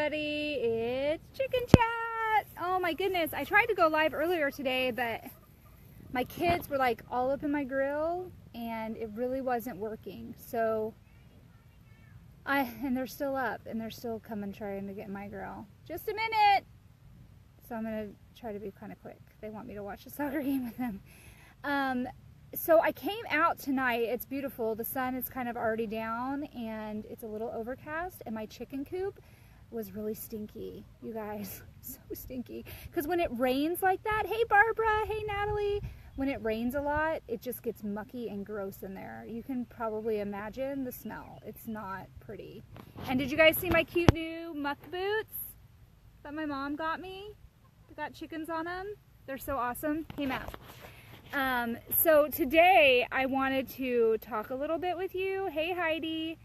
everybody, it's Chicken Chat. Oh my goodness, I tried to go live earlier today, but my kids were like all up in my grill and it really wasn't working. So and they're still up and they're still coming trying to get in my grill. Just a minute. So I'm gonna try to be kind of quick. They want me to watch the soccer game with them. So I came out tonight. It's beautiful. The sun is kind of already down and it's a little overcast, and my chicken coop was really stinky, you guys. So stinky. Because when it rains like that, hey Barbara, hey Natalie, when it rains a lot, it just gets mucky and gross in there. You can probably imagine the smell. It's not pretty. And did you guys see my cute new muck boots that my mom got me? They got chickens on them. They're so awesome. Hey Matt. So today I wanted to talk a little bit with you. Hey Heidi.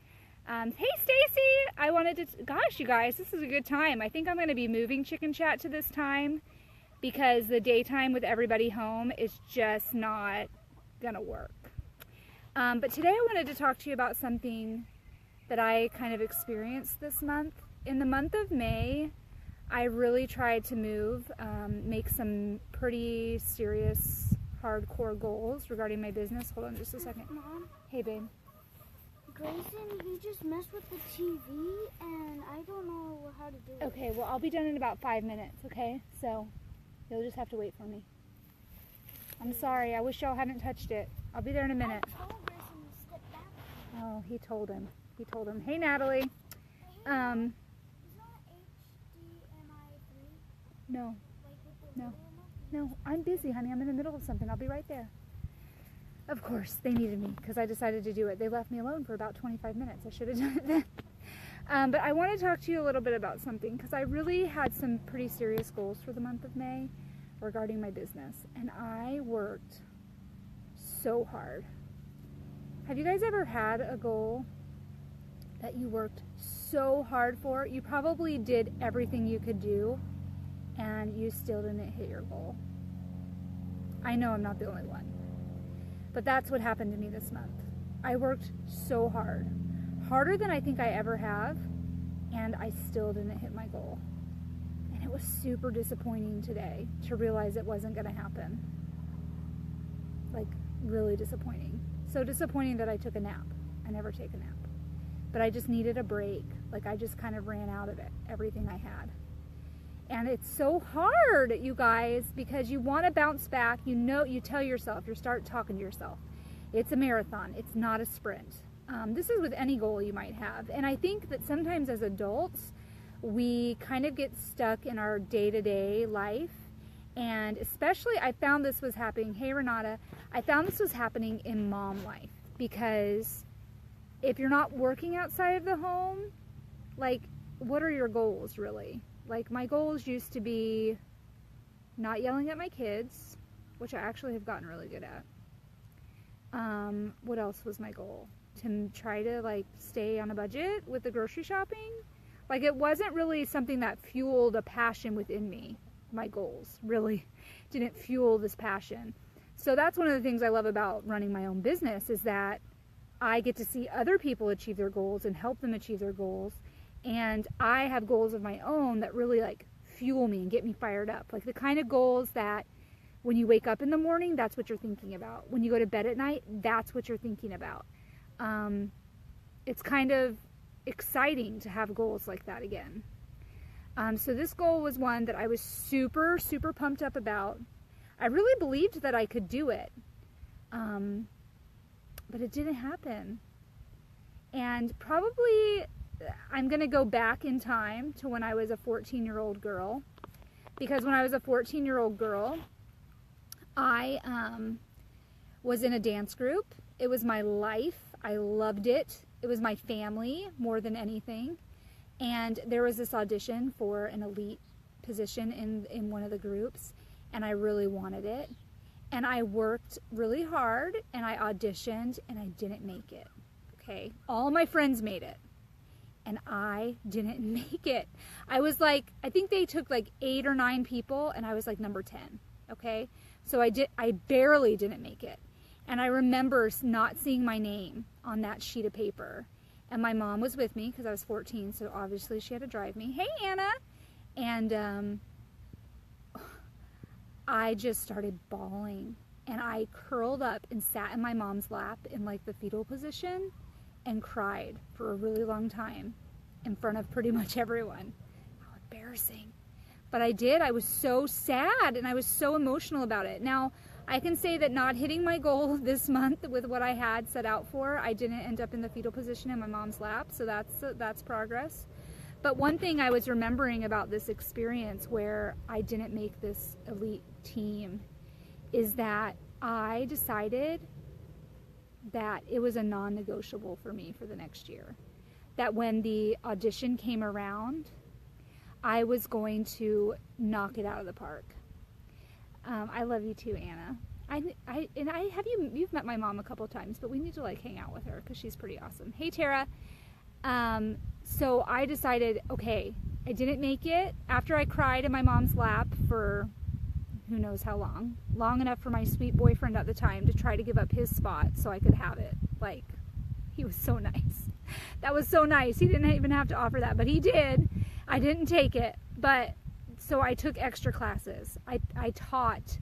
Hey Stacy. I wanted to, gosh you guys, this is a good time. I think I'm going to be moving Chicken Chat to this time because the daytime with everybody home is just not going to work. But today I wanted to talk to you about something that I kind of experienced this month. In the month of May, I really tried to move, make some pretty serious hardcore goals regarding my business. Hold on just a second. Mom? Hey, babe. Grayson, he just messed with the TV, and I don't know how to do it. Okay, well, I'll be done in about 5 minutes, okay? So, you'll just have to wait for me. I'm sorry. I wish y'all hadn't touched it. I'll be there in a minute. I told Grayson to step back. Oh, he told him. He told him. Hey, Natalie. Is that HDMI 3? No. Like with the No. remote? No, I'm busy, honey. I'm in the middle of something. I'll be right there. Of course, they needed me because I decided to do it. They left me alone for about 25 minutes. I should have done it then. But I want to talk to you a little bit about something because I really had some pretty serious goals for the month of May regarding my business. And I worked so hard. Have you guys ever had a goal that you worked so hard for? You probably did everything you could do and you still didn't hit your goal. I know I'm not the only one. But that's what happened to me this month. I worked so hard. Harder than I think I ever have, and I still didn't hit my goal. And it was super disappointing today to realize it wasn't going to happen. Like, really disappointing. So disappointing that I took a nap. I never take a nap. But I just needed a break. Like, I just kind of ran out of it, everything I had. And it's so hard, you guys, because you want to bounce back. You know, you tell yourself, you start talking to yourself. It's a marathon. It's not a sprint. This is with any goal you might have. And I think that sometimes as adults, we kind of get stuck in our day-to-day life. And especially, I found this was happening. Hey, Renata. I found this was happening in mom life. Because if you're not working outside of the home, like, what are your goals, really? Like, my goals used to be not yelling at my kids, which I actually have gotten really good at. What else was my goal? To try to, like, stay on a budget with the grocery shopping. Like, it wasn't really something that fueled a passion within me. My goals really didn't fuel this passion. So that's one of the things I love about running my own business, is that I get to see other people achieve their goals and help them achieve their goals. And I have goals of my own that really, like, fuel me and get me fired up. Like the kind of goals that when you wake up in the morning, that's what you're thinking about. When you go to bed at night, that's what you're thinking about. It's kind of exciting to have goals like that again. So this goal was one that I was super, super pumped up about. I really believed that I could do it. But it didn't happen. And probably I'm going to go back in time to when I was a 14-year-old girl, because when I was a 14-year-old girl, I was in a dance group. It was my life. I loved it. It was my family more than anything. And there was this audition for an elite position in one of the groups, and I really wanted it. And I worked really hard, and I auditioned, and I didn't make it. Okay? All my friends made it. And I didn't make it. I was like, I think they took like 8 or 9 people, and I was like number 10. Okay? So I barely didn't make it. And I remember not seeing my name on that sheet of paper. And my mom was with me because I was 14, so obviously she had to drive me. Hey, Anna! And I just started bawling. And I curled up and sat in my mom's lap in like the fetal position and cried for a really long time in front of pretty much everyone. How embarrassing. But I did. I was so sad and I was so emotional about it. Now, I can say that not hitting my goal this month with what I had set out for, I didn't end up in the fetal position in my mom's lap, so that's progress. But one thing I was remembering about this experience where I didn't make this elite team is that I decided that it was a non-negotiable for me for the next year. That when the audition came around, I was going to knock it out of the park. I love you too, Anna. You've met my mom a couple times, but we need to like hang out with her because she's pretty awesome. Hey, Tara. So I decided, okay, I didn't make it after I cried in my mom's lap for who knows how long enough for my sweet boyfriend at the time to try to give up his spot so I could have it. Like, he was so nice. That was so nice. He didn't even have to offer that, but he did. I didn't take it, but so I took extra classes. I taught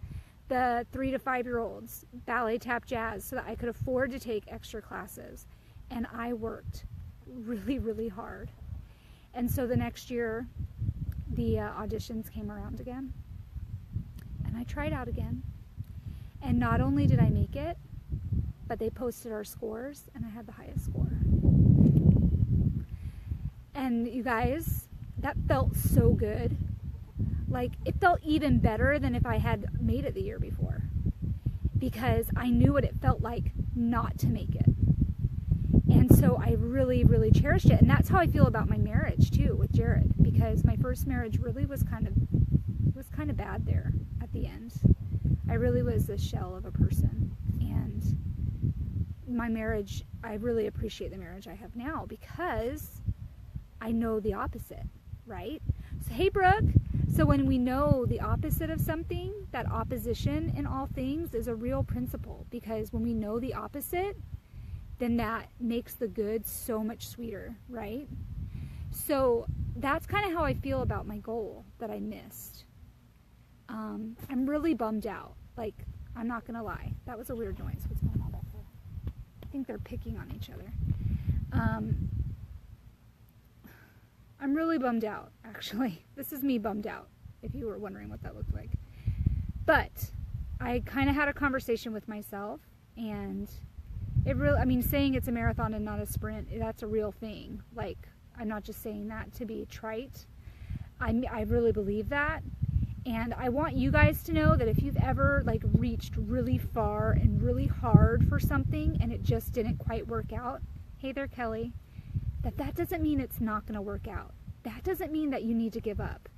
the 3 to 5 year olds ballet, tap, jazz so that I could afford to take extra classes. And I worked really, really hard. And so the next year, the auditions came around again. And I tried out again. And not only did I make it, but they posted our scores and I had the highest score. And you guys, that felt so good. Like, it felt even better than if I had made it the year before. Because I knew what it felt like not to make it. And so I really, really cherished it. And that's how I feel about my marriage too with Jared. Because my first marriage really was kind of bad there at the end. I really was a shell of a person. And my marriage, I really appreciate the marriage I have now because I know the opposite, right? So, hey, Brooke. So when we know the opposite of something, that opposition in all things is a real principle. Because when we know the opposite, then that makes the good so much sweeter, right? So that's kind of how I feel about my goal that I missed. I'm really bummed out. Like, I'm not going to lie. That was a weird noise. What's going on back there? I think they're picking on each other. I'm really bummed out, actually. This is me bummed out, if you were wondering what that looked like. But I kind of had a conversation with myself, and it really, I mean, saying it's a marathon and not a sprint, that's a real thing. Like, I'm not just saying that to be trite. I really believe that. And I want you guys to know that if you've ever like reached really far and really hard for something and it just didn't quite work out, hey there, Kelly, that doesn't mean it's not going to work out. That doesn't mean that you need to give up.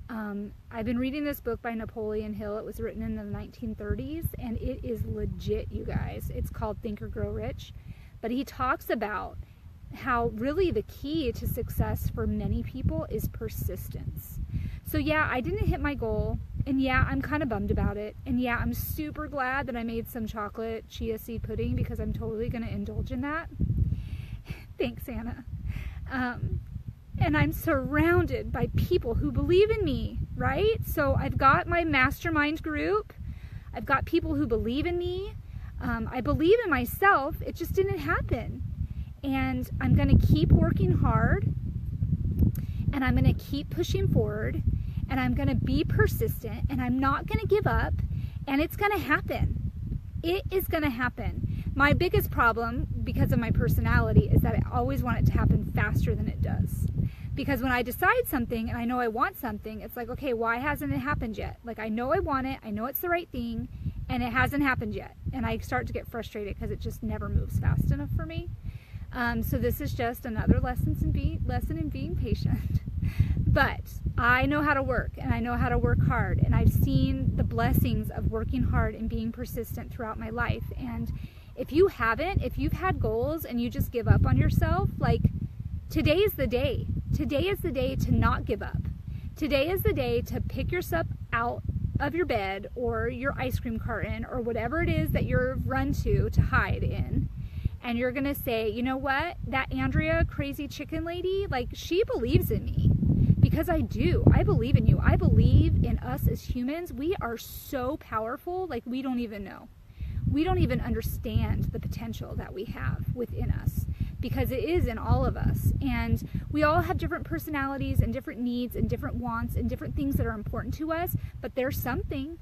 I've been reading this book by Napoleon Hill. It was written in the 1930s, and it is legit, you guys. It's called Think or Grow Rich. But he talks about how really the key to success for many people is persistence. So yeah, I didn't hit my goal, and yeah, I'm kind of bummed about it. And yeah, I'm super glad that I made some chocolate chia seed pudding because I'm totally going to indulge in that. Thanks, Anna. And I'm surrounded by people who believe in me, right? So I've got my mastermind group. I've got people who believe in me. I believe in myself. It just didn't happen. And I'm going to keep working hard. And I'm going to keep pushing forward. And I'm going to be persistent. And I'm not going to give up. And it's going to happen. It is going to happen. My biggest problem, because of my personality, is that I always want it to happen faster than it does. Because when I decide something and I know I want something, it's like, okay, why hasn't it happened yet? Like, I know I want it, I know it's the right thing, and it hasn't happened yet. And I start to get frustrated because it just never moves fast enough for me. So this is just another lesson in being patient. But I know how to work, and I know how to work hard, and I've seen the blessings of working hard and being persistent throughout my life. And if you haven't, if you've had goals and you just give up on yourself, like, today is the day. Today is the day to not give up. Today is the day to pick yourself out of your bed or your ice cream carton or whatever it is that you're run to hide in, And you're going to say, you know what? That Andrea crazy chicken lady, like, she believes in me. Because I do. I believe in you. I believe in us as humans. We are so powerful, like we don't even know. We don't even understand the potential that we have within us, because it is in all of us. And we all have different personalities and different needs and different wants and different things that are important to us. But there's something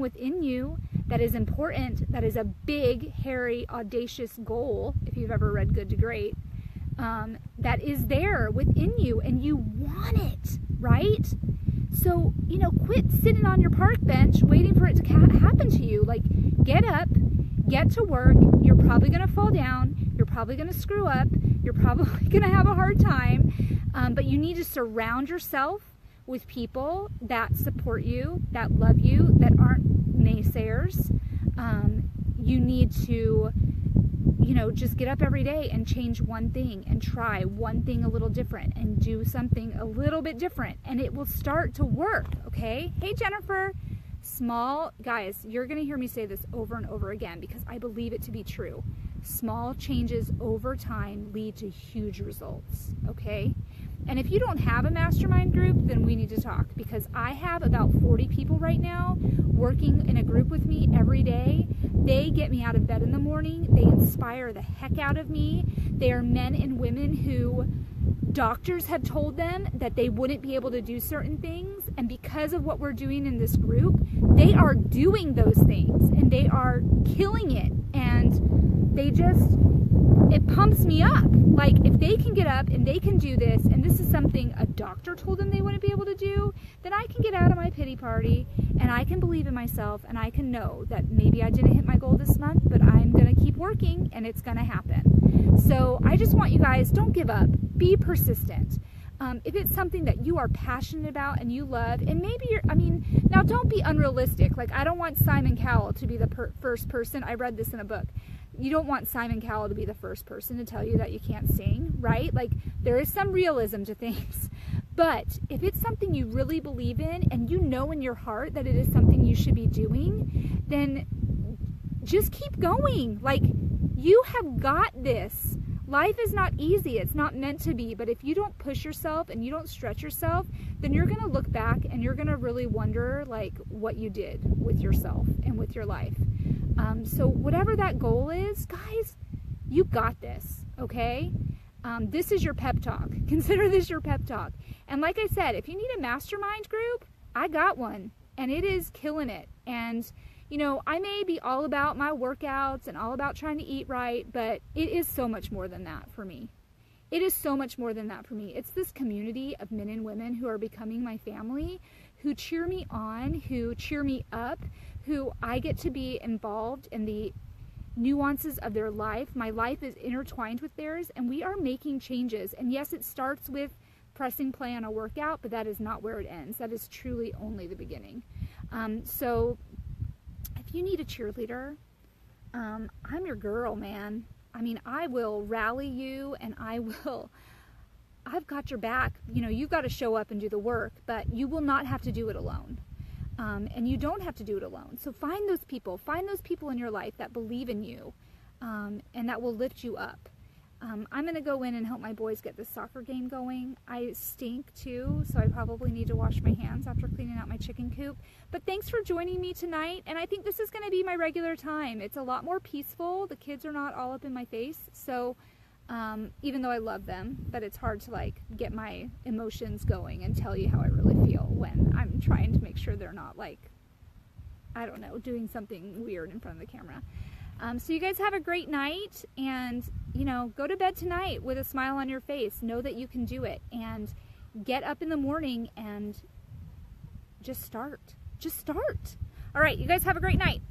within you that is important, that is a big, hairy, audacious goal, if you've ever read Good to Great, that is there within you, and you want it, right? So, you know, quit sitting on your park bench waiting for it to happen to you. Like, get up, get to work. You're probably going to fall down. You're probably going to screw up. You're probably going to have a hard time. But you need to surround yourself with people that support you, that love you, that aren't naysayers. You need to, you know, just get up every day and change one thing and try one thing a little different and do something a little bit different, and it will start to work, okay? Hey, Jennifer. Guys, you're going to hear me say this over and over again because I believe it to be true. Small changes over time lead to huge results, okay? And if you don't have a mastermind group, then we need to talk, because I have about 40 people right now working in a group with me every day. They get me out of bed in the morning. They inspire the heck out of me. They are men and women who doctors have told them that they wouldn't be able to do certain things. And because of what we're doing in this group, they are doing those things and they are killing it. And it pumps me up. Like, if they can get up and they can do this, and this is something a doctor told them they wouldn't be able to do, then I can get out of my pity party and I can believe in myself, and I can know that maybe I didn't hit my goal this month, but I'm going to keep working and it's going to happen. So I just want you guys, don't give up. Be persistent. If it's something that you are passionate about and you love, and maybe now don't be unrealistic. Like, I don't want Simon Cowell to be the first person. I read this in a book. You don't want Simon Cowell to be the first person to tell you that you can't sing, right? Like, there is some realism to things. But if it's something you really believe in and you know in your heart that it is something you should be doing, then just keep going. Like, you have got this. Life is not easy. It's not meant to be. But if you don't push yourself and you don't stretch yourself, then you're going to look back and you're going to really wonder, like, what you did with yourself and with your life. So whatever that goal is, guys, you got this, okay? This is your pep talk. Consider this your pep talk. And like I said, if you need a mastermind group, I got one. And it is killing it. And, you know, I may be all about my workouts and all about trying to eat right, but it is so much more than that for me. It is so much more than that for me. It's this community of men and women who are becoming my family, who cheer me on, who cheer me up, who I get to be involved in the nuances of their life. My life is intertwined with theirs, and we are making changes. And yes, it starts with pressing play on a workout, but that is not where it ends. That is truly only the beginning. So if you need a cheerleader, I'm your girl, man. I mean, I will rally you, and I've got your back. You know, you've got to show up and do the work, but you will not have to do it alone. And you don't have to do it alone. So find those people in your life that believe in you, and that will lift you up. I'm going to go in and help my boys get this soccer game going. I stink too, so I probably need to wash my hands after cleaning out my chicken coop. But thanks for joining me tonight, and I think this is going to be my regular time. It's a lot more peaceful. The kids are not all up in my face, so even though I love them, but it's hard to, like, get my emotions going and tell you how I really feel when I'm trying to make sure they're not, like, I don't know, doing something weird in front of the camera. So you guys have a great night, and, you know, go to bed tonight with a smile on your face. Know that you can do it, and get up in the morning and just start. Just start. All right, you guys have a great night.